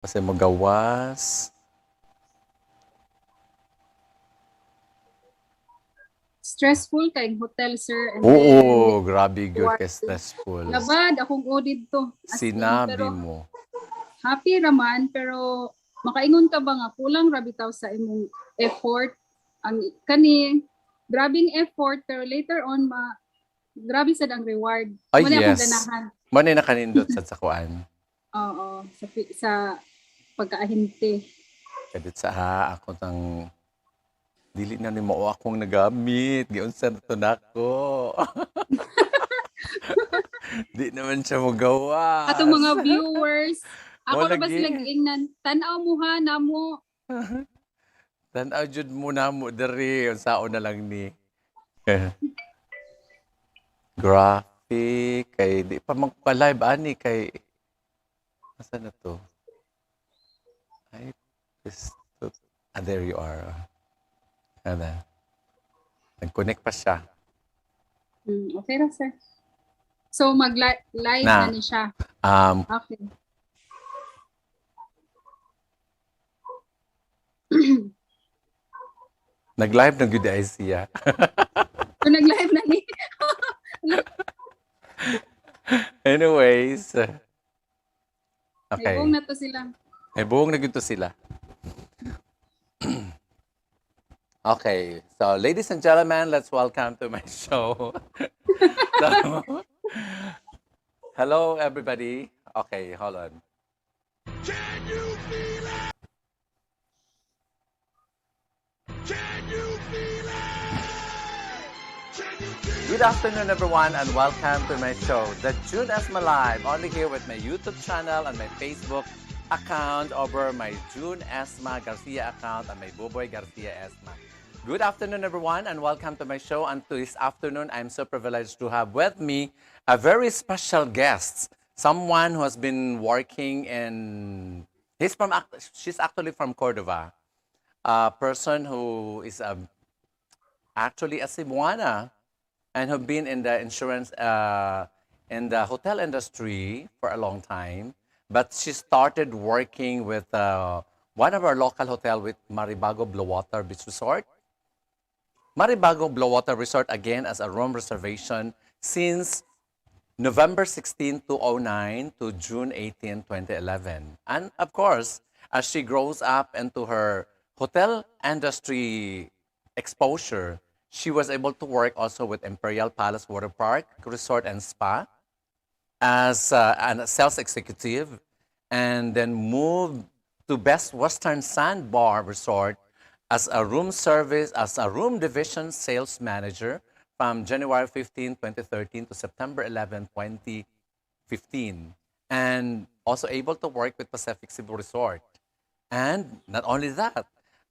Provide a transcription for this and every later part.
Kasi magawas. Stressful kay hotel, sir. And then, Oo, grabe good reward. kay stressful. Labad, akong audit to. As in, Sinabi pero mo. happy raman, pero makaingon ka ba nga, kulang rabi taw sa imong effort. Ang kani, grabing effort, pero later on, grabe sad ang reward. Ay, Muna akong yes. ganahan. Manay nakanindot sa sakuan. Oo, sa pagkaahinti. Kadit sa ako ng dili na ni mao akong nagamit. Giunsa na to nako. Di naman siya Atong magawas. mga viewers, Mo ako ra ba sila lagi. giingnan, tanaw mo ha, namo. Tanaw jud mo na mo diri unsaon na lang ni. Graphic kay di pa magpa-live ani kay asa na to? Ay, this, there you are. Ano? Nag-connect pa siya. Okay ra, sir. So, mag-live na ni siya. Okay. Nag-live na good ay siya. So, nag-live na ni. Anyways. May buong na to sila. May buong na gito sila. Okay. So, ladies and gentlemen, let's welcome to my show. So, hello, everybody. Okay, hold on. Can you feel it? Can you feel it? Can you feel it? Good afternoon, everyone, and welcome to my show, the Jun Esma Live, only here with my YouTube channel and my Facebook account over my Jun Esma Garcia account and my Buboy Garcia Esma. Good afternoon, everyone, and welcome to my show. And this afternoon, I'm so privileged to have with me a very special guest, someone who has been working in. She's actually from Cordova, a person who is actually a Cebuana and have been in the insurance, in the hotel industry for a long time. But she started working with one of our local hotel with Maribago Blue Water Beach Resort. Maribago Blue Water Resort again as a room reservation since November 16, 2009 to June 18, 2011. And of course, as she grows up into her hotel industry exposure, she was able to work also with Imperial Palace Water Park Resort and Spa as a sales executive, and then moved to Best Western Sandbar Resort as a room division sales manager from January 15, 2013 to September 11, 2015. And also able to work with Pacific Cebu Resort. And not only that,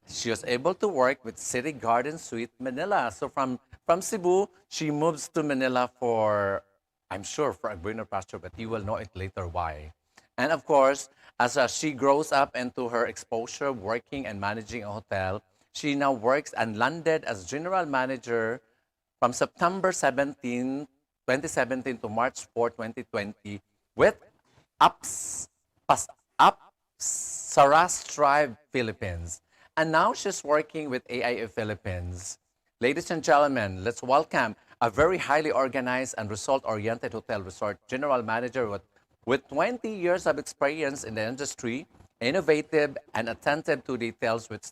she was able to work with City Garden Suite Manila. So from Cebu, she moves to Manila for, I'm sure, for a greener pasture, but you will know it later why. And of course, as she grows up into her exposure working and managing a hotel, she now works and landed as general manager from September 17, 2017 to March 4, 2020 with Saras Tribe Philippines. And now she's working with AIF Philippines. Ladies and gentlemen, let's welcome a very highly organized and result-oriented hotel resort general manager with 20 years of experience in the industry, innovative and attentive to details with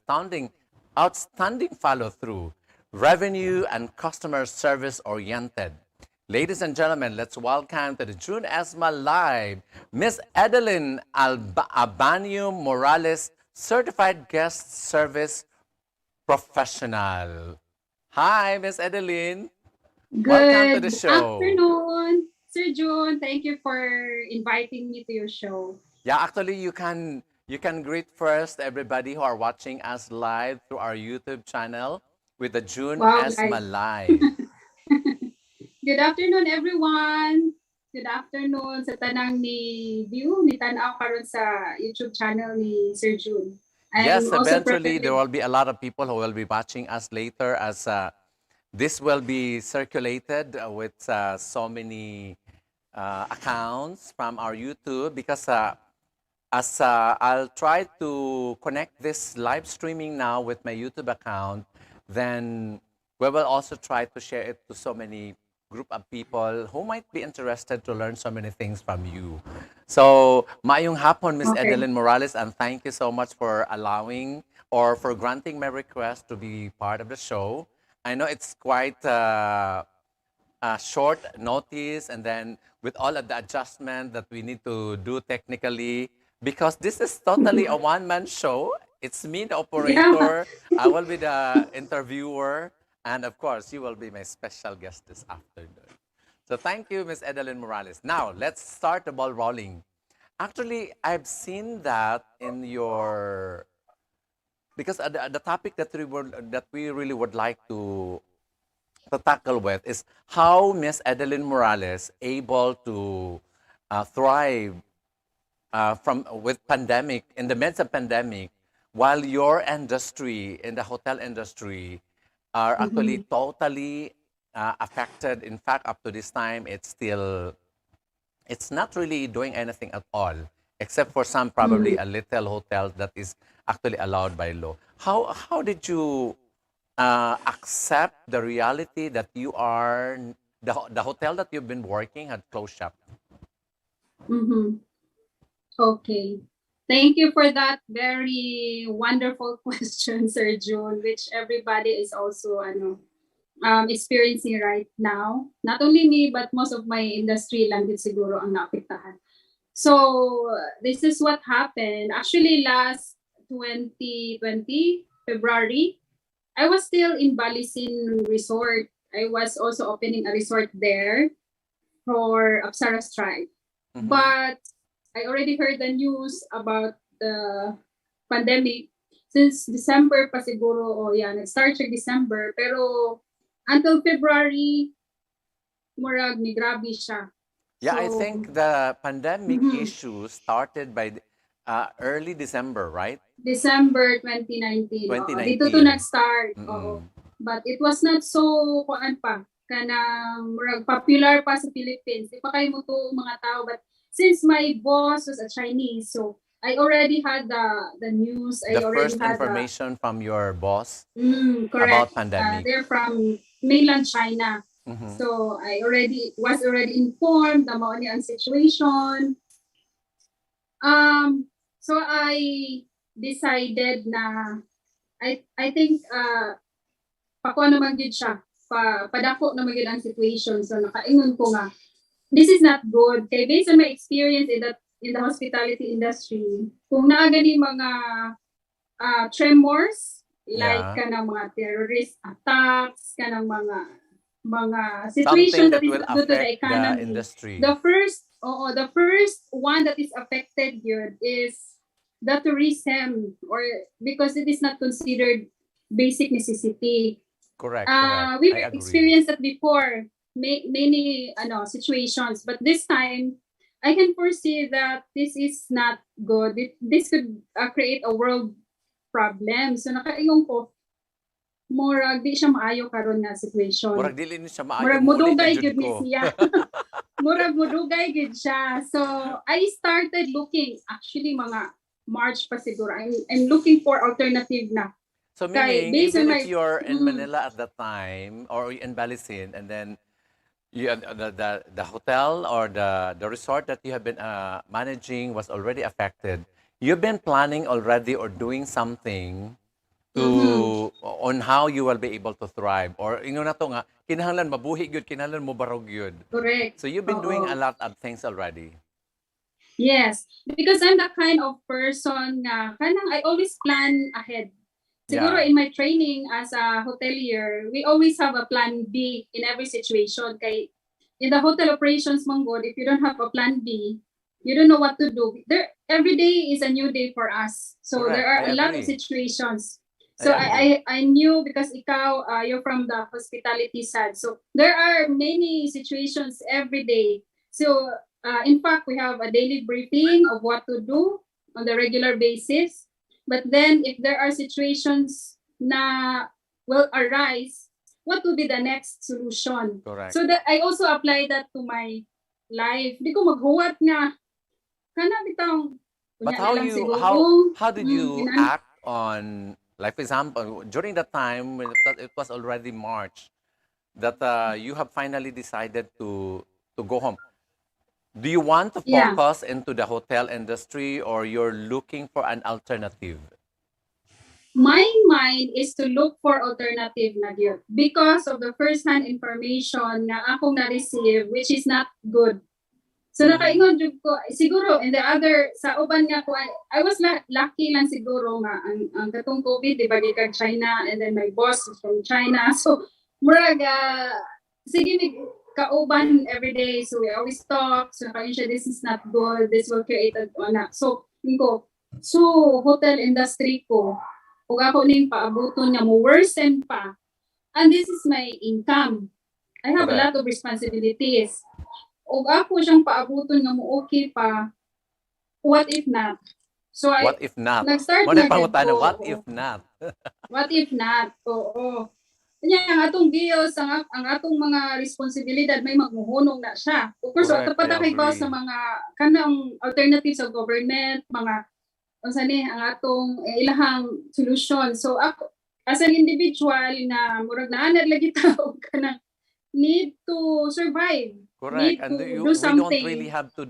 outstanding follow-through, revenue and customer service oriented. Ladies and gentlemen, let's welcome to the Jun Esma Live, Miss Edelyn Abanio Morales, Certified Guest Service Professional. Hi, Miss Edelyn. Welcome to the Good show. afternoon, Sir Jun. Thank you for inviting me to your show. Yeah, actually, you can greet first everybody who are watching us live through our YouTube channel with the June Wow, Esma guys. Live. Good afternoon, everyone. Good afternoon sa tanang ni view, ni tanaw karon sa YouTube channel ni Sir Jun. Yes, I'm also eventually there privileged. will be a lot of people who will be watching us later as this will be circulated with so many accounts from our YouTube because as I'll try to connect this live streaming now with my YouTube account, then we will also try to share it to so many group of people who might be interested to learn so many things from you. So, maayong hapon, Miss Okay. Edelyn Morales, and thank you so much for allowing or for granting my request to be part of the show. I know it's quite short notice, and then with all of the adjustment that we need to do technically, because this is totally a one-man show. It's me, the Yeah. operator. I will be the interviewer, and of course, you will be my special guest this afternoon. So thank you, Miss Edelyn Morales. Now let's start the ball rolling. Actually, I've seen that in your, because the topic that we really would like to tackle with is how Miss Edelyn Morales able to thrive from with pandemic, in the midst of pandemic, while your industry in the hotel industry are actually Mhm. totally affected. In fact, up to this time, it's not really doing anything at all, except for some probably Mhm. a little hotel that is actually allowed by law. How did you accept the reality that you are the hotel that you've been working had closed shop? Mhm. Okay. Thank you for that very wonderful question, Sir June, which everybody is also experiencing right now. Not only me, but most of my industry lang din siguro ang naapektahan. So, this is what happened. Actually, last 2020, February, I was still in Balisin Resort. I was also opening a resort there for Apsara Tribe. Mm-hmm. But I already heard the news about the pandemic since December pa siguro, o yan, nag-start siya December, pero until February, murag ni grabe siya. Yeah, I So, think the pandemic mhm, issue started by early December, right? December 2019, oo. Dito to 2019. nag-start, oo. Mm-mm. But it was not so, kuan pa, kanang murag popular pa sa Philippines. Di pa kayo mo to mga tao, but since my boss was a Chinese, so I already had the news. The I already first had the information from your boss correct. about pandemic. They're from mainland China. Mm-hmm. So I already was already informed na mao ni ang situation. So I decided na I think pakuha naman gid siya padako naman gid ang situation, so nakaingon ko nga this is not good kay based on my experience in the hospitality industry, kung naa gani mga tremors like Yeah. kanang mga terrorist attacks, kanang mga Something situations that that is will due to the affect the economy. industry. The first one that is affected yun is the tourism, or because it is not considered basic necessity. Correct, correct. We've I agree. experienced that before, many situations, but this time I can foresee that this is not good. This could create a world problem. So nakaingon ko, murag di siya maayo karon nga situation. Murag dili ni siya maayo Murag muli na mudugay jud gyud ni ko. siya. Murag mudugay gyud siya. So I started looking, actually mga March pa siguro. I'm looking for alternative na. So Kay meaning, based on even my if you're in Manila at that time or in Balisin, and then you the hotel or the resort that you have been managing was already affected, you've been planning already or doing something mhm, to on how you will be able to thrive, or ingon na to nga kinahanglan mabuhi gyud, kinahanglan mo barog gyud. correct. So you've been doing a Oo. lot of things already. Yes, because I'm the kind of person na kanang I always plan ahead. Siguro Yeah, in my training as a hotelier, we always have a plan B in every situation. Kay in the hotel operations manggod, if you don't have a plan B, you don't know what to do. There every day is a new day for us. So there correct. I are a lot of agree. situations. I So agree. I knew because ikaw you're from the hospitality side. So there are many situations every day. So in fact, we have a daily briefing of what to do on the regular basis. But then, if there are situations na will arise, what will be the next solution? Correct. So that I also apply that to my life. Di ko maghuwat nga, kana bitang But Kunya na how lang you siguro. how did you Inan. act on, like for example, during the time when it was already March, that you have finally decided to go home? Do you want to Yeah. focus into the hotel industry, or you're looking for an alternative? My mind is to look for alternative na gyud because of the first-hand information na akong na-receive which is not good. So nakaingon jud ko siguro in the other sa uban nga ko I was lucky lang siguro nga ang katong COVID di ba gikan China and then my boss is from China so murag sige mig kauban every day so we always talk so kain siya this is not good this will create a so ko so hotel industry ko ug ako ning paabuton nga mo worsen pa and this is my income. I have a lot of responsibilities. O ako siyang paabuton nga mo okay pa, what if not? So What if not? nag-start Mo na pangutana, ko. what if not? What if not? Oo. Kanya ang atong bills, ang atong mga responsibilidad may magmuhunong na siya. Of course, Correct, tapat I kay ba agree. sa mga kanang alternatives of government, mga unsa ni ang atong ilahang solution. So ako as an individual na murag naanad lagi tao kanang need to survive. Correct. Need And to we do don't something. really have to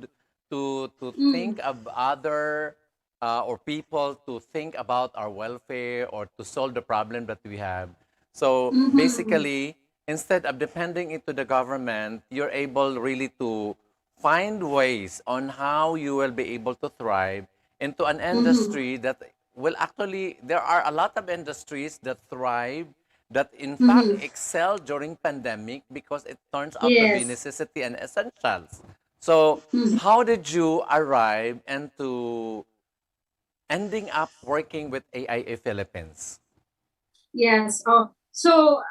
think of other or people to think about our welfare or to solve the problem that we have. So basically, instead of depending into the government, you're able really to find ways on how you will be able to thrive into an industry that will actually, there are a lot of industries that thrive, that in fact excel during pandemic because it turns out to be Yes. necessity and essentials. So how did you arrive into ending up working with AIA Philippines? Yes. Oh, so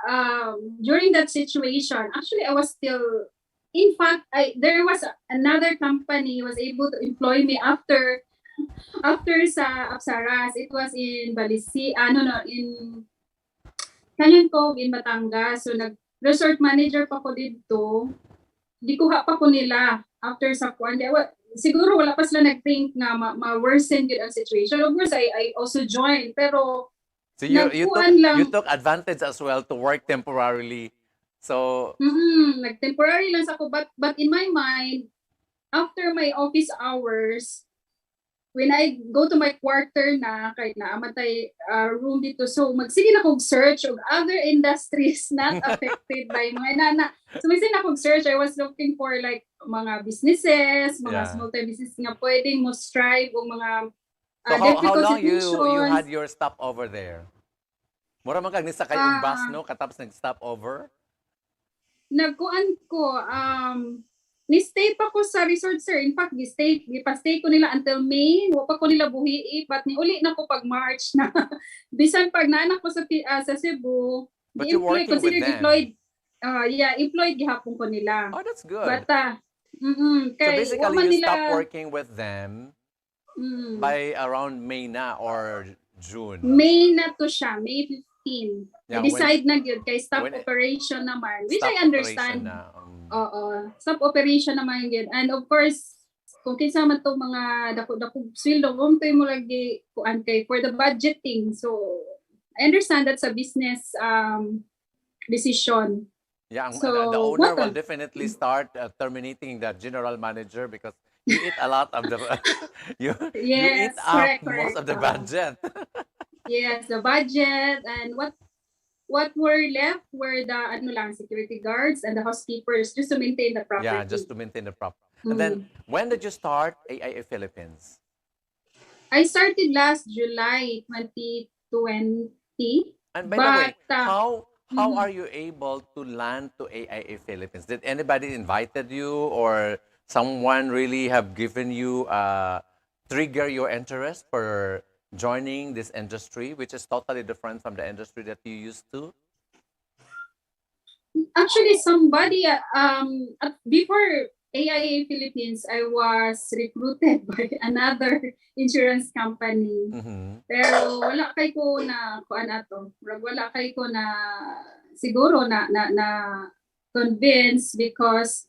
during that situation, actually, I was still. In fact, there was another company was able to employ me after sa Apsaras. It was in Balisi. No, in Kanyan Cove in Batangas. So nag-resort manager pa ko dito. Di kuha pa ko nila after sa kuan. Siguro wala pa sila nag-think na ma-worsen yun ang situation. Of course, I also joined. Pero So you lang. took advantage as well to work temporarily. So Nag-temporary lang sa ko but in my mind after my office hours when I go to my quarter na kahit na amatay room dito so magsige na kog search of other industries not affected by mga nana. So magsige na kog search. I was looking for like mga businesses, mga small time business nga pwedeng mo strive o mga so how long you technicians. had your stop over there? Mura man kag nisakay og bus no katapos nag-stop over? Nagkuan ko ni-stay pa ko sa resort sir. In fact, gipastay ko nila until May. Wa pa ko nila buhi but ni uli na ko pag March na. Bisan pag naanak ko sa Cebu, But you're working with them. Deployed. Employed gihapon ko nila. Oh, that's good. But so basically, you stopped working with them by around May na or June? May na to siya, May 15. Yeah, decide na gyud kay stop operation naman, which I understand. Oo, stop operation naman gyud. And of course, kung kinsa man to mga dako-dako sweldo, umtoy mo lagi kuan kay for the budgeting. So, I understand that's a business decision. Yeah, so, the owner will definitely start terminating the general manager because you eat a lot of the you eat up most of the budget. Yes, the budget and what were left were the security guards and the housekeepers just to maintain the property. Yeah, just to maintain the property. And then when did you start AIA Philippines? I started last July 2020. And by the way, how are you able to land to AIA Philippines? Did anybody invited you or someone really have given you trigger your interest for joining this industry, which is totally different from the industry that you used to? Actually, somebody before AIA Philippines, I was recruited by another insurance company. Pero wala kay ko na kuan ato. Wala kay ko na siguro na convince because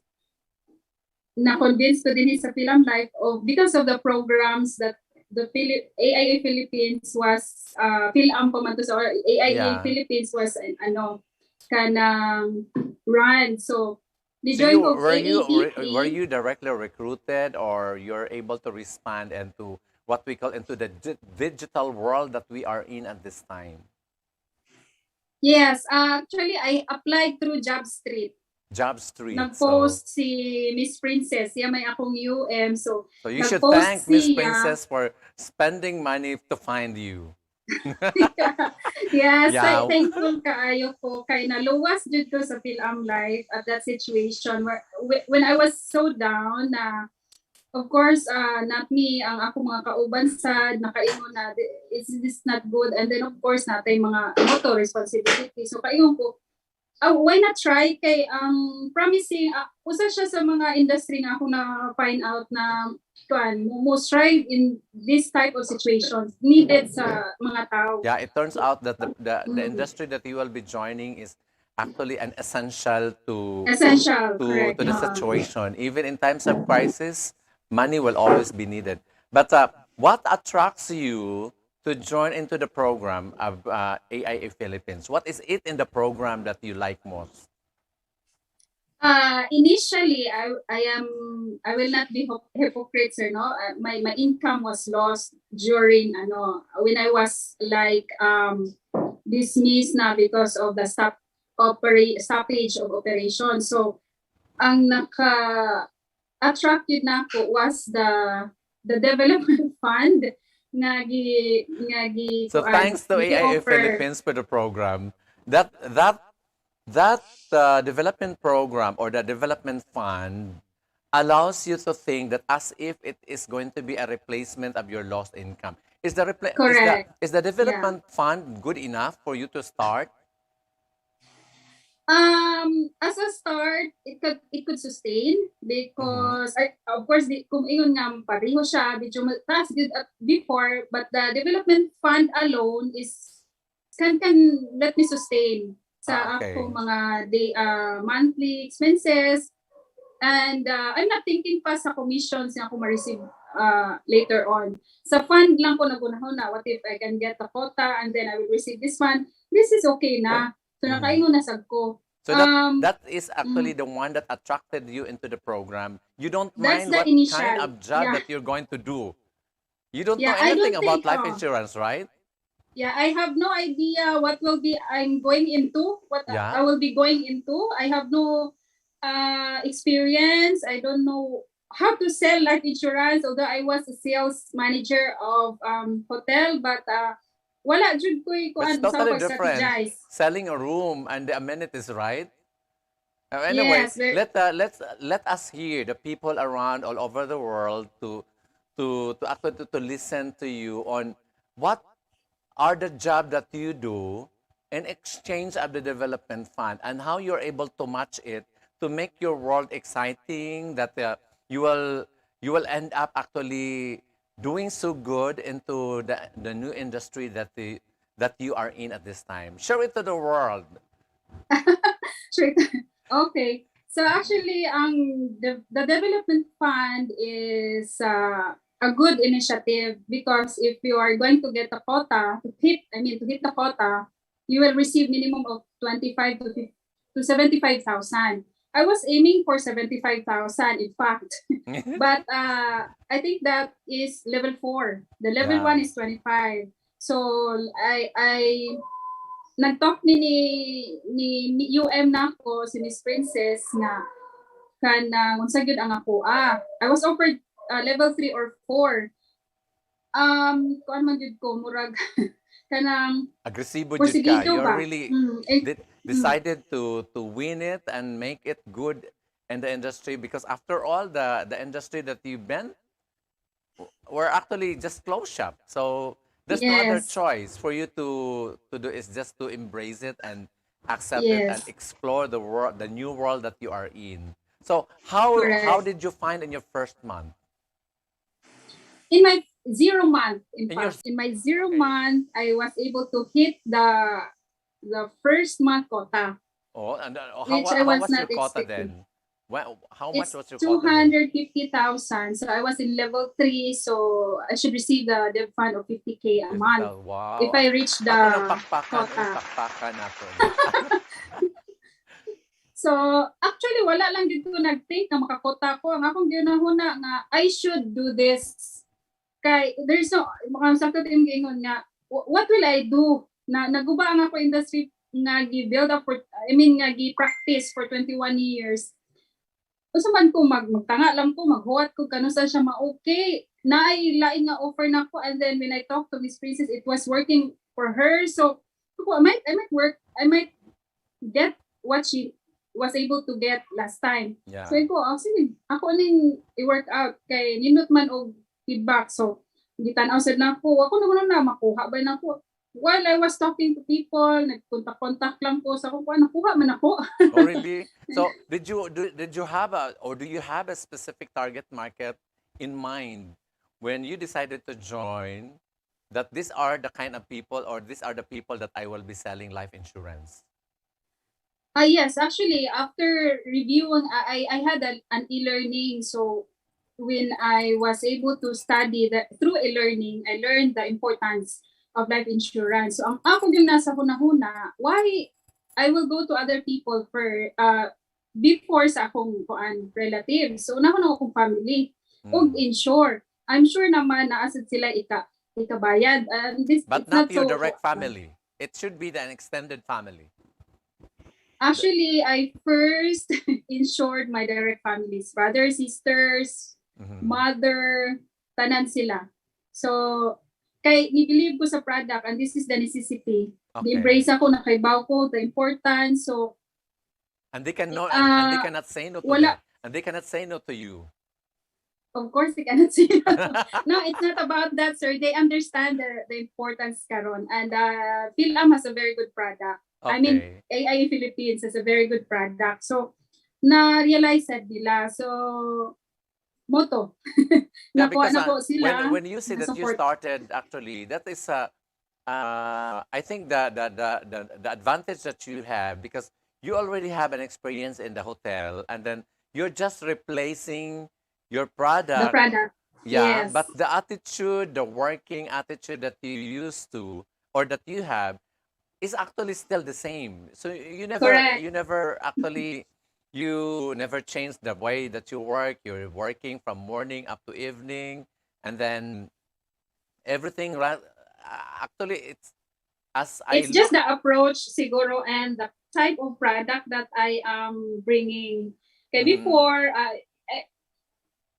na convince ko din sa Film Life because of the programs that AIA Philippines was PhilAm pa man to, or AIA Yeah. Philippines was kanang run. So So you join ko were AADP. you directly recruited, or you're able to respond into what we call into the digital world that we are in at this time? Yes, actually I applied through Job Street. Job Street. So Nag-post si Miss Princess, siya may akong UM. So you should nag-post thank Miss siya. Princess for spending money to find you. Yes, Yeah. thankful kaayo ko kay naluwas jud ko sa PhilAm life at that situation where when I was so down na of course not me ang ako mga kauban sad nakaingon na is this not good, and then of course natay mga moto responsibility, so kaingon ko why not try kay promising usa siya sa mga industry nga ako na find out na most strive in this type of situations needed sa mga tao. Yeah, it turns out that the industry that you will be joining is actually an essential Essential, correct. to the situation. Even in times of crisis, money will always be needed. But what attracts you to join into the program of AIA Philippines? What is it in the program that you like most? Initially, I will not be hypocrite, sir. No, my income was lost during when I was like dismissed na because of the stoppage of operation. So, ang attracted na ako was the development fund nga So thanks to AIA Philippines for the program. That development program or the development fund allows you to think that as if it is going to be a replacement of your lost income. Is the development fund good enough for you to start? As a start, it could sustain because of course kung ingon nga pareho siya medyo taas good before, but the development fund alone is can let me sustain sa ako mga monthly expenses, and I'm not thinking pa sa commissions na ako ma-receive later on. Sa fund lang ko nagunahon na what if I can get a quota and then I will receive this fund. This is okay na. So nakaingon na sad ko. So that is actually the one that attracted you into the program. You don't mind what kind of job that you're going to do. You don't know anything about life insurance, right? Yeah, I have no idea what will be I'm going into, what I will be going into. I have no experience. I don't know how to sell life insurance, although I was a sales manager of hotel, but wala jud ko It's totally different. Selling a room and the amenities, right? Anyway, yes, let us hear the people around all over the world to listen to you on what are the job that you do in exchange of the development fund and how you're able to match it to make your world exciting, that you will end up actually doing so good into the new industry that you are in at this time. Share it to the world. Sure. Okay. So actually, the development fund is a good initiative because if you are going to get a quota to hit the quota, you will receive minimum of 25 to 75,000. I was aiming for 75,000, in fact, but I think that is level 4. The level 1 is 25. So I nag-talk ni UM na ako, si Miss Princess, na unsa gyud ang ako. I was offered level 3 or 4. Kuan man gyud ko murag kanang agresibo jud ka. You're really decided to win it and make it good in the industry, because after all the industry that you've been were actually just close shop. So there's no other choice for you to do, is just to embrace it and accept it and explore the world, the new world that you are in. So how did you find in your first month? In my 0 month, in my 0 month, I was able to hit the first month quota. Oh, and how was your quota then? How much It's was your quota there? 250,000. So I was in level 3, so I should receive the fund of 50K a month 50,000. Wow. if I reach Ato ng the pakpakan, uy, quota. pakpakan ato. So actually wala lang dito nag-think na makakota ko. Ang akong ginahuna nga I should do this. Kay there's no makang sakto yung gingon nga what will I do? Na naguba ang ako industry nga gi-build up for nga gi-practice for 21 years. Usa man ko magtanga lang ko maghuwat ko kano sa siya ma-okay. Naay lain nga offer na ko, and then when I talked to Miss Princess it was working for her. So I might get what she was able to get last time. Yeah. So sige, ako ning i-work out kay nindot man og feedback. So gitan-aw sad na ako naman na makuha ba na ko. While I was talking to people, nagkontak-kontak lang ko sa kuha, nakuha man ako. Oh, really? So, did you have do you have a specific target market in mind when you decided to join, that these are the kind of people, or these are the people that I will be selling life insurance? Yes, actually, after reviewing, I had an e-learning. So when I was able to study through e-learning, I learned the importance of life insurance. So ang ako yung nasa hunahuna, why I will go to other people before sa akong relatives. So una ko na akong family. Og insure. I'm sure naman na asad sila ikabayad. But not your direct family. It should be the extended family. Actually, I first insured my direct families, brothers, sisters, mother, tanan sila. So, kay ni-believe ko sa product, and this is the necessity. Okay. Embrace ako, nakaibaw ko the importance. So, and they cannot say no to that. And they cannot say no to you. Of course, they cannot say no. No, it's not about that, sir. They understand the importance karon, and PhilAm has a very good product. Okay. I mean, AI Philippines has a very good product. So, na-realize nila. So, moto. Yeah, because sila, when you say that you started, actually, that is, I think the advantage that you have, because you already have an experience in the hotel, and then you're just replacing your product. The product. Yeah, yes. But the attitude, the working attitude that you used to, or that you have, is actually still the same. So you never changed the way that you work. You're working from morning up to evening, and then everything. Actually, it's just the approach, siguro, and the type of product that I am bringing. Okay, before,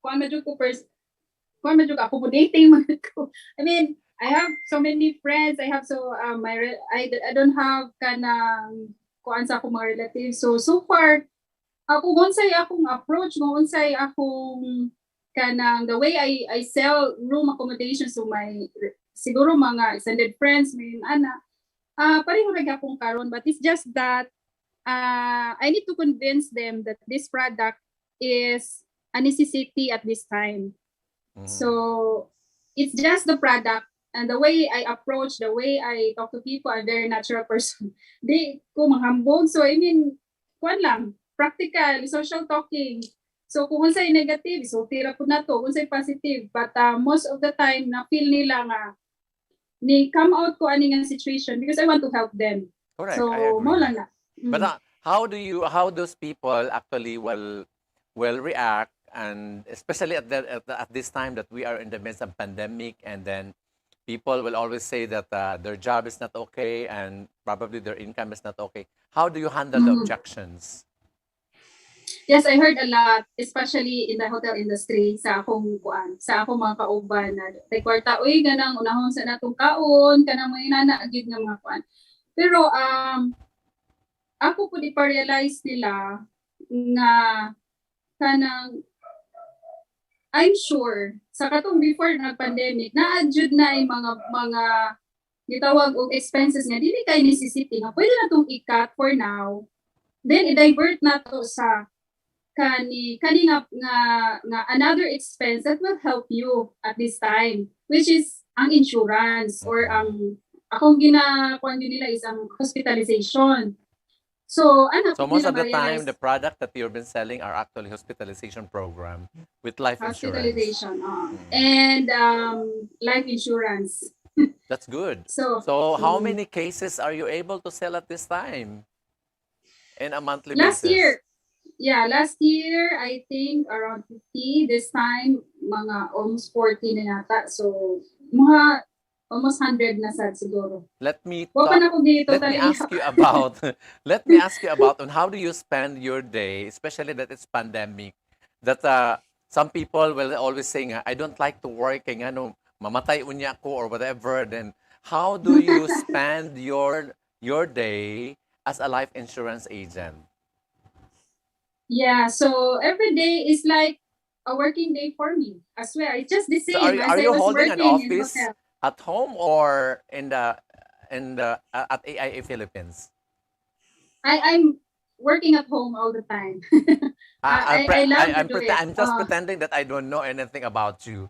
accommodating. I mean, I have so many friends. I have I don't have kanang kuan sa akong mga relatives. So far, ako unsay akong approach, unsay akong kanang the way I sell room accommodations to my siguro mga extended friends, may pareho ra gyapon karon, but it's just that I need to convince them that this product is a necessity at this time. So it's just the product. And the way I approach, the way I talk to people, I'm a very natural person. Di ko manghambog. So, I mean, kuan lang, practical, social talking. So, kung unsay negative, so tira po na to. Unsay positive. But most of the time, na-feel nila nga, ni come out ko ani nga situation because I want to help them. Correct, so, I agree. Mo lang na. But how those people actually will react, and especially at this time that we are in the midst of pandemic, and then people will always say that their job is not okay and probably their income is not okay. How do you handle the objections? Yes, I heard a lot, especially in the hotel industry, sa akong mga kauban na tay kwarta, uy, ganang unahon sa natong kaon, kanang may nanaagid nga mga kuan. Pero ako po di pa realize nila nga kanang I'm sure sa katong before nag-pandemic, na-adjud na yung mga gitawag og expenses nga dili kay necessity nga pwede na tong i-cut for now. Then i-divert na to sa kani nga another expense that will help you at this time, which is ang insurance or ang akong ginakuan nila is ang hospitalization. So, anak, So most nila of the time, ma-realize the product that you've been selling are actually hospitalization program with life insurance. hospitalization, Mm. and life insurance. That's good. So, So how many cases are you able to sell at this time in a monthly last basis? year, last year, I think around 50. This time, mga almost 40 na yata. So, mga almost 100 na sad siguro. Let me Wa pa talk. na ko dito Let me ask you about. Let me ask you about on how do you spend your day, especially that it's pandemic. That some people will always say, I don't like to work, kaya ano, mamatay unya ako or whatever. Then how do you spend your day as a life insurance agent? Yeah, so every day is like a working day for me. I swear, it's just the So same as are I you was holding an working in office hotel. at home or in the at AIA Philippines? I'm working at home all the time. I love to do it. I'm just pretending that I don't know anything about you.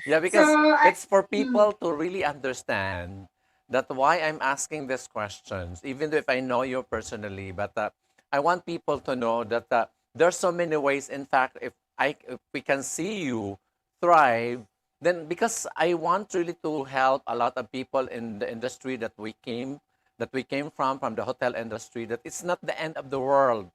Yeah, So because it's for mm, people to really understand that why I'm asking these questions, even though if I know you personally, but I want people to know that there's so many ways. In fact, if we can see you thrive, then because I want really to help a lot of people in the industry that we came from the hotel industry, that it's not the end of the world.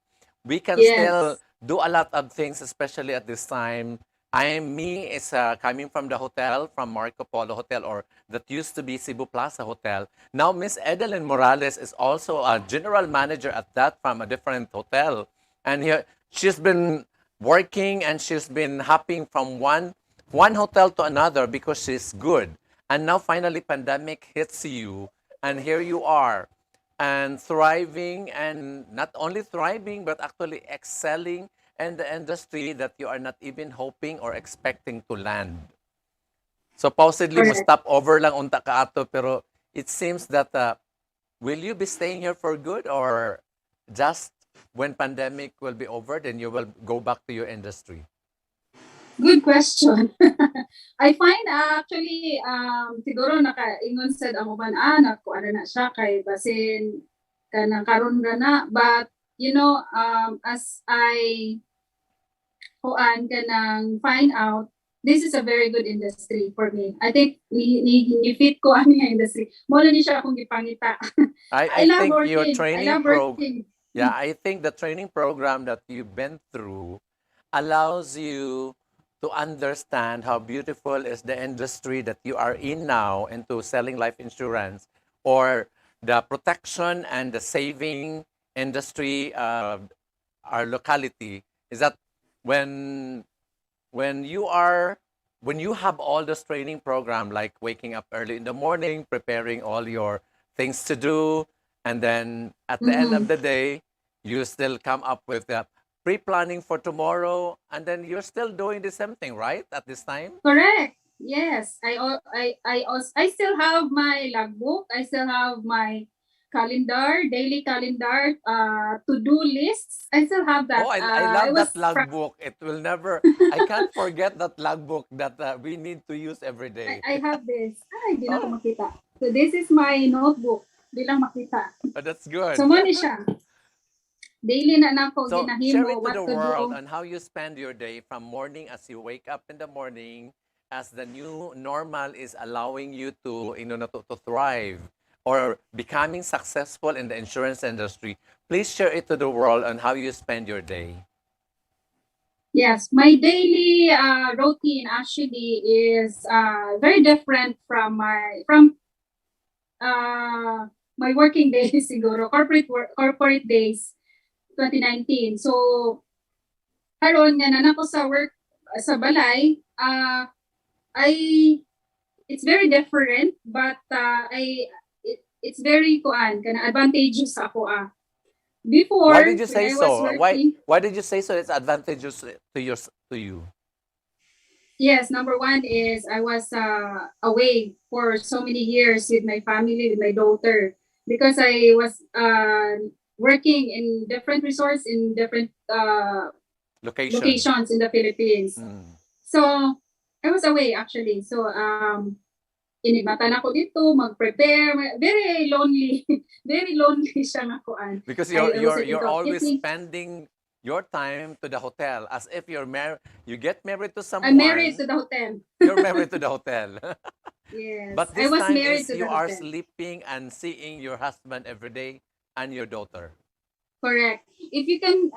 We can still yes, do a lot of things, especially at this time. Me is coming from the hotel, from Marco Polo Hotel, or that used to be Cebu Plaza Hotel. Now, Miss Edelyn Morales is also a general manager at that from a different hotel. And she's been working and she's been hopping from one hotel to another because she's good. And now finally pandemic hits you and here you are and thriving, and not only thriving but actually excelling in the industry that you are not even hoping or expecting to land. Supposedly mo correct. stop over lang unta ka ato, pero it seems that will you be staying here for good, or just when pandemic will be over then you will go back to your industry? Good question. I find actually siguro nakaingon sad ang uban nakuha na siya kay basin kanang karon ra na, but as I kuan kanang find out, this is a very good industry for me. I think ni fit ko ani nga industry. Mo na ni siya akong gipangita. I I love think your working. I training love working. yeah, I think the training program that you've been through allows you to understand how beautiful is the industry that you are in now into selling life insurance, or the protection and the saving industry, our locality, is that when when you are when you have all this training program, like waking up early in the morning, preparing all your things to do, and then at the end of Mhm. the day you still come up with the pre-planning for tomorrow, and then you're still doing the same thing, right, at this time? Correct. Yes, I still have my logbook. I still have my calendar, daily calendar, to-do lists. I still have Oh, that. I I love that was logbook. It will never, I can't forget that logbook that we need to use every day. I have this. Ay, di na ko Oh, makita. So this is my notebook. Di lang makita. that's So good. mo ni siya. Daily na nako So share ginahimo it to what the to world do. on how you spend your day from morning as you wake up in the morning, as the new normal is allowing you to, to thrive or becoming successful in the insurance industry. Please share it to the world on how you spend your day. Yes, my daily routine actually is very different from my working days siguro, corporate days 2019. So karon nga na ako sa work sa balay, I it's very different, but it's very kuan kana advantageous ako Why before did you when say I was so? working. Why did you say so? It's advantageous to you. Yes, number one is I was away for so many years with my family, with my daughter, because I was working in different resorts in different Location. locations in the Philippines. Mm. So I was away actually. So inibatan ako dito, mag-prepare, very lonely. Very lonely siya nga kuan. Because I was you're into always eating. spending your time to the hotel as if you're married. You get married to I'm married someone. to the hotel. You're married to the hotel. Yes, But I this was time married is to the you are hotel. sleeping and seeing your husband every day and your daughter. Correct. If you can,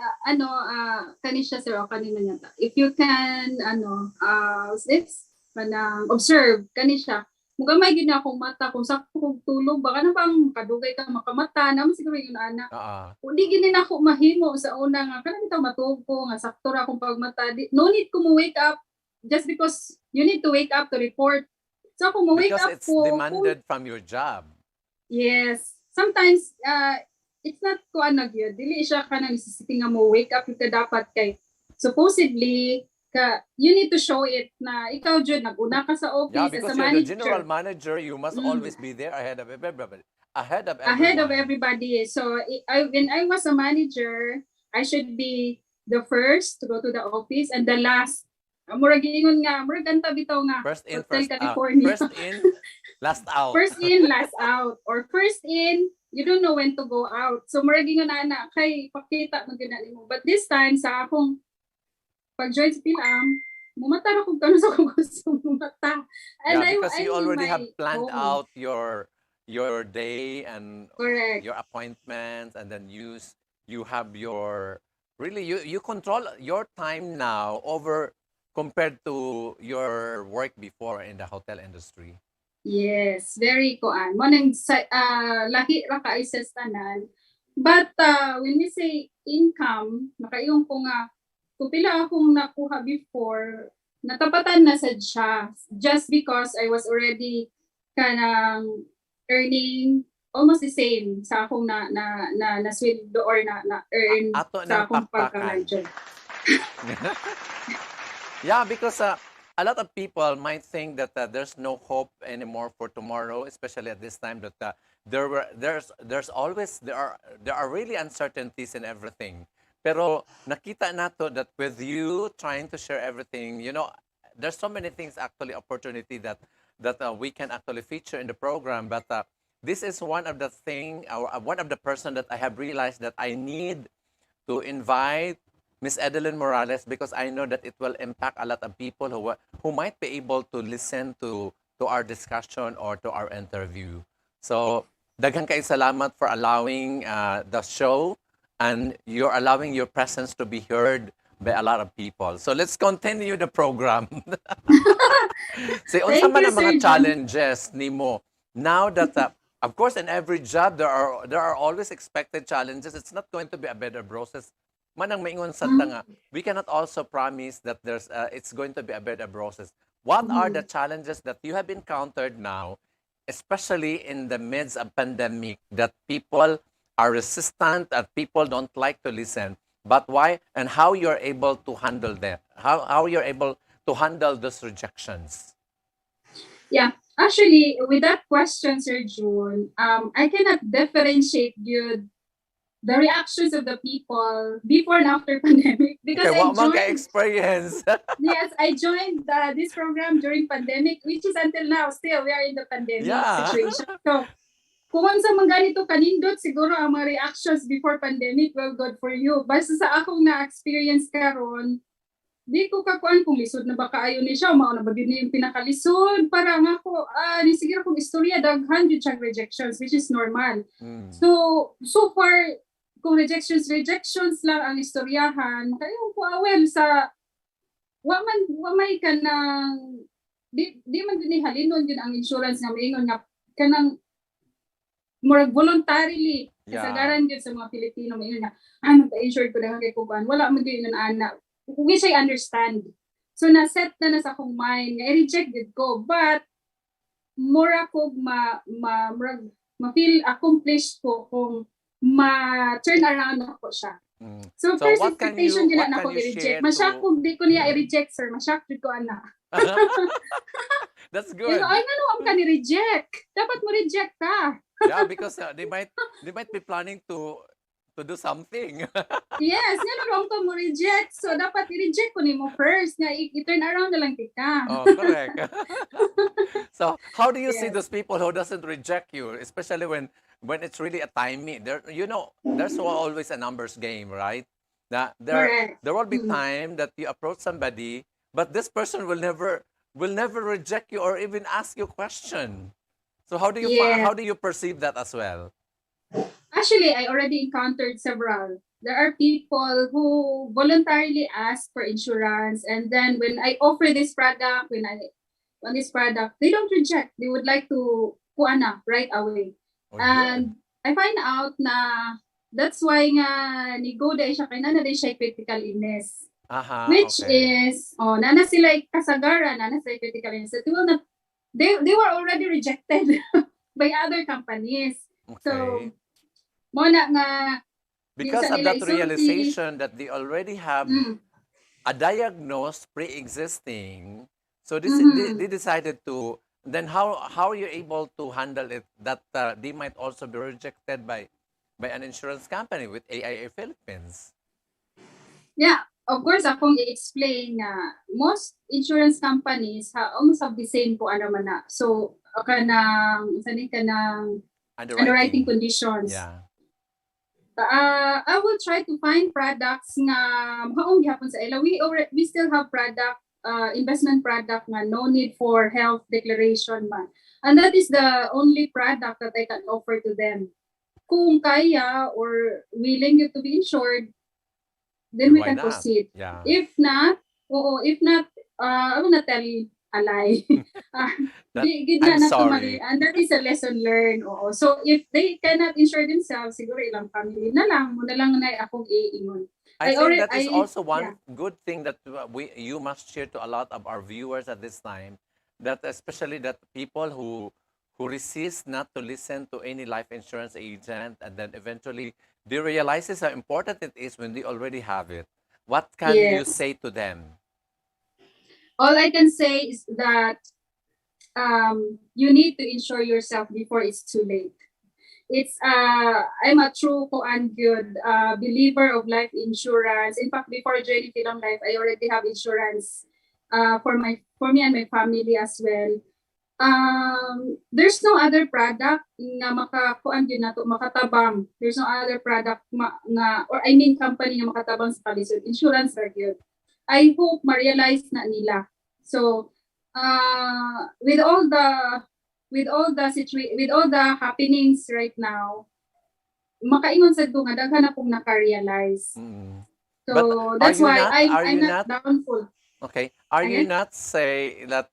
kani siya sir, o kanina niya ta. If you can, what's this? Kanang observe, kani siya. Mugamay gid na akong mata, kung sakto kong tulog, baka na bang kadugay ka makamata, naman siguro yung ana. Udi gini na ako mahimo sa una nga, kanang bitaw matulog ko, nga sakto ra akong pagmata. No need ko mo wake up, just because you need to wake up to report. So ako mo wake Because up it's ko. demanded from your job. Yes. Sometimes, it's not kuan na gyud, dili siya kanang necessity nga mo wake up ka dapat kay supposedly you need to show it na ikaw jud naguna ka sa Yeah, office as because a you're the manager. general manager, you must always be there ahead of everybody. Ahead of Ahead of everyone. everybody. So when I was a manager, I should be the first to go to the office and the last. Murag ingon nga, murag ganta bitaw nga. First in, Hotel first out. California. First in, last out. First in, last out. Or first in, you don't know when to go out. So murag ingon ana kay pakita mo gyud nimo. But this time sa akong pag-join sa Pilam, mumata ra kog kano sa kong gusto mumata. And Yeah, because I'm you in already my have planned home. out your day and Correct. your appointments, and then you have your really you control your time now over compared to your work before in the hotel industry. Yes, very kuan. Mo nang lahi ra ka sa tanan. But when we say income, nakaiyong ko nga kung pila akong nakuha before, natapatan na sad siya just because I was already kanang earning almost the same sa akong na sweldo or na earn Ato sa ng akong pakpakan. pagka-manager. Yeah, because a lot of people might think that there's no hope anymore for tomorrow, especially at this time that there's always there are really uncertainties in everything. Pero nakita nato that with you trying to share everything, you know, there's so many things actually opportunity that we can actually feature in the program. But this is one of the thing, or one of the person that I have realized that I need to invite Miss Edelyn Morales, because I know that it will impact a lot of people who might be able to listen to our discussion or to our interview. So, daghang kay salamat for allowing the show, and you're allowing your presence to be heard by a lot of people. So, let's continue the program. Say, unsa Thank man you, ang mga Sir Jun. challenges nimo now that of course in every job there are always expected challenges. It's not going to be a better process. Manang maingon sa tanga, we cannot also promise that there's it's going to be a better process. What are the challenges that you have encountered now, especially in the midst of pandemic, that people are resistant, that people don't like to listen? But why and how you're able to handle that? How you're able to handle those rejections? Yeah, actually, with that question, Sir June, I cannot differentiate good the reactions of the people before and after pandemic because Okay, I what man ka joined. experience? Yes, I joined this program during pandemic, which is until now still we are in the pandemic Yeah. situation. So, kung sa mga ganito kanindot, siguro ang mga reactions before pandemic, well, good for you. Basta sa akong na-experience karon, di ko kakuan kung lisod na ba kaayo ni siya, mao na ba din yung pinakalisod, para nga ko, ni sige kung istorya, daghan yun siyang rejections, which is normal. So far, kung rejections lang ang istoryahan, kayo po awel sa wa may kanang di man din halinon yun ang insurance nga maingon nga kanang murag voluntarily kasagaran yun sa mga Pilipino maingon nga magpa-insure ko daw kay kuban, wala man din ana, which I understand. So na-set na sa akong mind nga i-reject gid ko, but mura ko ma-feel accomplished ko kung ma-turn around ako siya. So first expectation din na ako i-reject. Masyak kung di ko niya i-reject, sir. Masyak ko ana. That's good. Ay, ano ang ka ni-reject? Dapat mo reject ka. Yeah, because they might be planning to to do something. Yes, nga wrong to mo reject. So dapat i-reject ko nimo first nga i-turn around na lang tika. Oh, correct. So, how do you see Yes. those people who doesn't reject you, especially when it's really a timing? There's always a numbers game, right? That Correct. there will be Mm. time that you approach somebody, but this person will never reject you or even ask you a question. So Yes. how do you perceive that as well? Actually, I already encountered several. There are people who voluntarily ask for insurance, and then when I offer this product, on this product, they don't reject. They would like to kuana right away. Oh, good. And I find out na that's why nga ni go day siya kay nana day siya critical illness. Aha, Which okay. is, nana sila kasagaran, nana sila critical illness. So, they were already rejected by other companies. So, Okay. mo na nga Because minsan of nila that isulti. realization that they already have Mm. a diagnosed pre-existing, so they Mhm. decided to. Then how are you able to handle it that they might also be rejected by an insurance company with AIA Philippines? Yeah, of course, akong i-explain na most insurance companies almost have the same po ano man na. So, sanin ka ng underwriting Underwriting. conditions. Yeah. I will try to find products nga maong gihapon sa ila. We still have product, investment product nga no need for health declaration man. And that is the only product that I can offer to them. Kung kaya or willing you to be insured, then we Why can not? proceed. Yeah. If not, I will not tell a lie. Gid I'm na sorry. and that is a lesson learned. Oo. So if they cannot insure themselves, siguro ilang family na lang, mo na lang na akong iingon. I think that is I also one yeah. good thing that you must share to a lot of our viewers at this time, that especially that people who resist not to listen to any life insurance agent, and then eventually they realizes how important it is when they already have it. What can you Yes. say to them? All I can say is that you need to insure yourself before it's too late. It's I'm a true and good believer of life insurance. In fact, before joining Pilong Life, I already have insurance for me and my family as well. There's no other product na makakuan din nato makatabang. There's no other product company na makatabang sa kalisod. Insurance ra gyud. I hope ma-realize na nila. So, with all the happenings right now, makaingon sad ko nga daghan akong naka-realize. Mm. So But that's why are I'm you not downful. okay? Are you Okay? not say that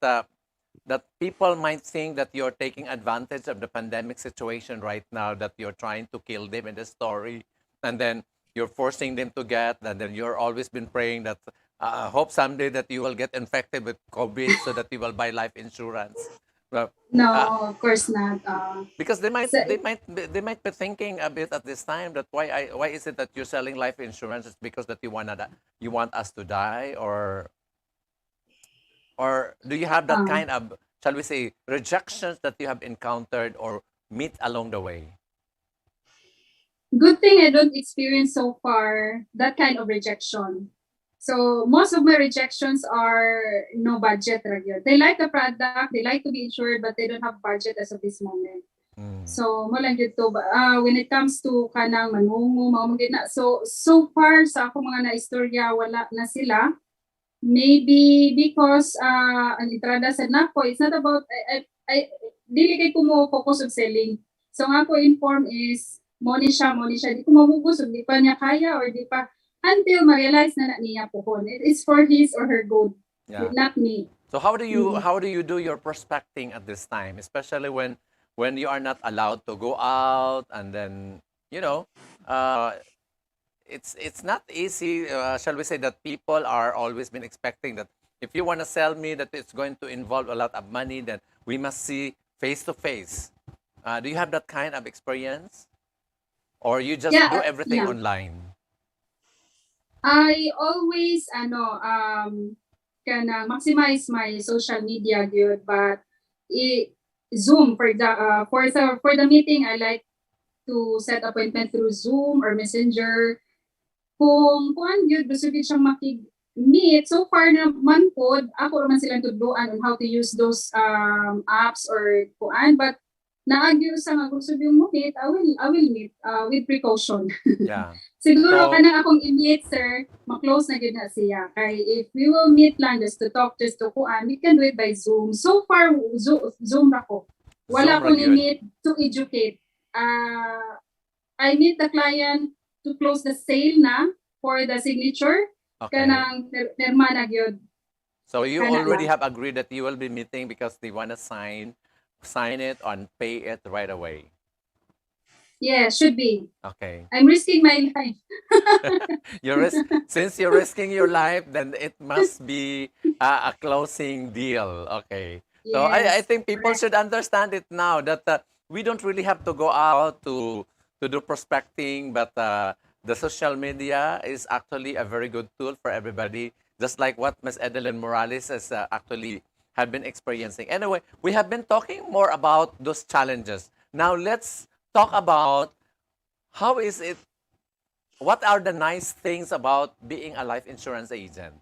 that people might think that you're taking advantage of the pandemic situation right now, that you're trying to kill them in the story, and then you're forcing them to get, and then you're always been praying that hope someday that you will get infected with COVID so that you will buy life insurance. Well, No, uh, of course not. because So, they might be thinking a bit at this time that why is it that you're selling life insurance? It's because that you want us to die, or do you have that kind of, shall we say, rejections that you have encountered or meet along the way? good thing I don't experience so far that kind of rejection. So most of my rejections are no budget ra gyud. They like the product, they like to be insured, but they don't have budget as of this moment. Mm. So mo lang gyud to when it comes to kanang manungo mao na. So far sa ako mga naistorya wala na sila. Maybe because ang entrada sa nako, it's not about I dili kay ko mo focus on selling. So nga ko inform is mo ni siya di ko mamugos ug di pa niya kaya or di pa until ma-realize na niya po ko. It's for his or her good, Yeah. not me. So how do you do your prospecting at this time, especially when you are not allowed to go out, and then it's not easy. Shall we say that people are always been expecting that if you want to sell me that it's going to involve a lot of money, then we must see face to face. Do you have that kind of experience, or you just do everything Yeah. online? I always maximize my social media good, but Zoom for the meeting I like to set appointment through Zoom or Messenger. Kung kuan gyud gusto gyud siyang makig-meet, so far naman pod ako naman silang tudloan on how to use those apps or kuan, but naagyo sa nga gusto gyud mo meet, I will meet with precaution. Yeah. Siguro So- kanang akong i-meet, sir, ma-close na gyud na siya. Kay if we will meet lang just to talk, just to kuan, we can do it by Zoom. So far Zoom ra ko. Wala Zoom ra akong gyud. i-meet to educate. I meet the client to close the sale na for the signature. Okay. Kanang pirma na gyud. So you Kana already lang. have agreed that you will be meeting because they want to sign it and pay it right away. Yeah, should be. Okay. I'm risking my life. Since you're risking your life, then it must be a closing deal. Okay. So I Yes, think people correct. should understand it now that we don't really have to go out to do prospecting, but the social media is actually a very good tool for everybody, just like what Ms. Edelyn Morales has actually have been experiencing. Anyway, we have been talking more about those challenges. Now let's talk about how is it, what are the nice things about being a life insurance agent?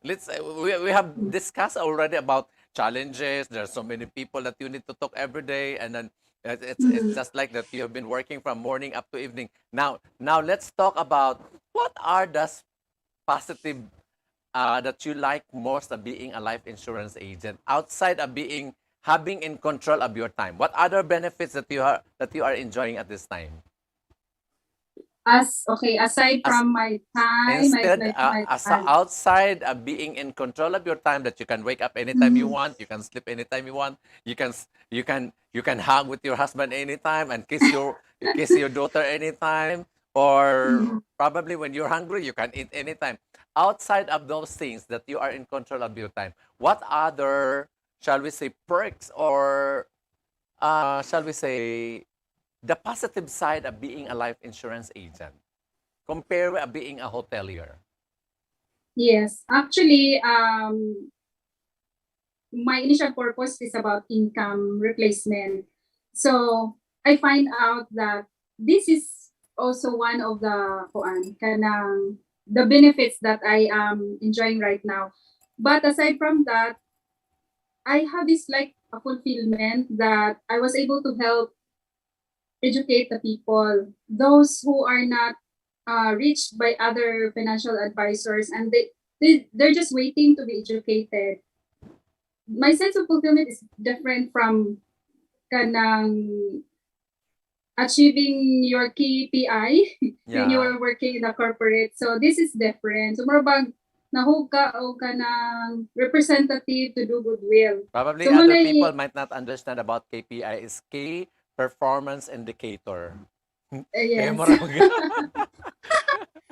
We have discussed already about challenges. There's so many people that you need to talk every day, and then it's just like that you have been working from morning up to evening. Now let's talk about what are the positive that you like most of being a life insurance agent outside of having in control of your time. What other benefits that you are enjoying at this time? Aside from my time, Instead, my time. outside of being in control of your time, that you can wake up anytime you want, you can sleep anytime you want, you can hug with your husband anytime and kiss your daughter anytime, or probably when you're hungry, you can eat anytime. Outside of those things that you are in control of your time, what other, shall we say, perks, or shall we say, the positive side of being a life insurance agent compared with being a hotelier? Yes, actually, my initial purpose is about income replacement. So I find out that this is also one of the the benefits that I am enjoying right now. But aside from that, I have this like a fulfillment that I was able to help educate the people, those who are not reached by other financial advisors, and they're just waiting to be educated. My sense of fulfillment is different from kanang achieving your KPI when you Yeah. were working in a corporate. So this is different. So murabag nahug ka o kanang representative to do goodwill. Probably So other muna people might not understand about KPI is key performance indicator. Kaya yes. mo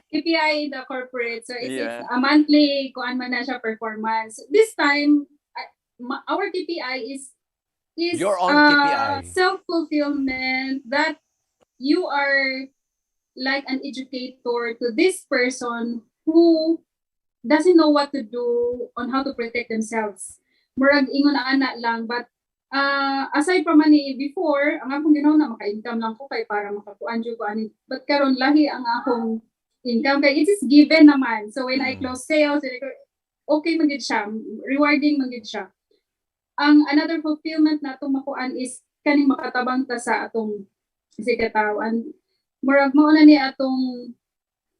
KPI in the corporate. So it's Yeah. a monthly kuan man na siya performance. This time our KPI is Your own KPI. self-fulfillment, that you are like an educator to this person who doesn't know what to do on how to protect themselves. Murag ingon ana lang, but aside from money before, ang akong ginawa na maka-income lang ko kay para makakuan jud ko ani. But karon lahi ang akong income kay it is given naman. So when I close sales, okay man gid siya, rewarding man gid siya. Ang another fulfillment na itong makuan is kaning makatabang ta sa atong katawan. Murag mao na ni atong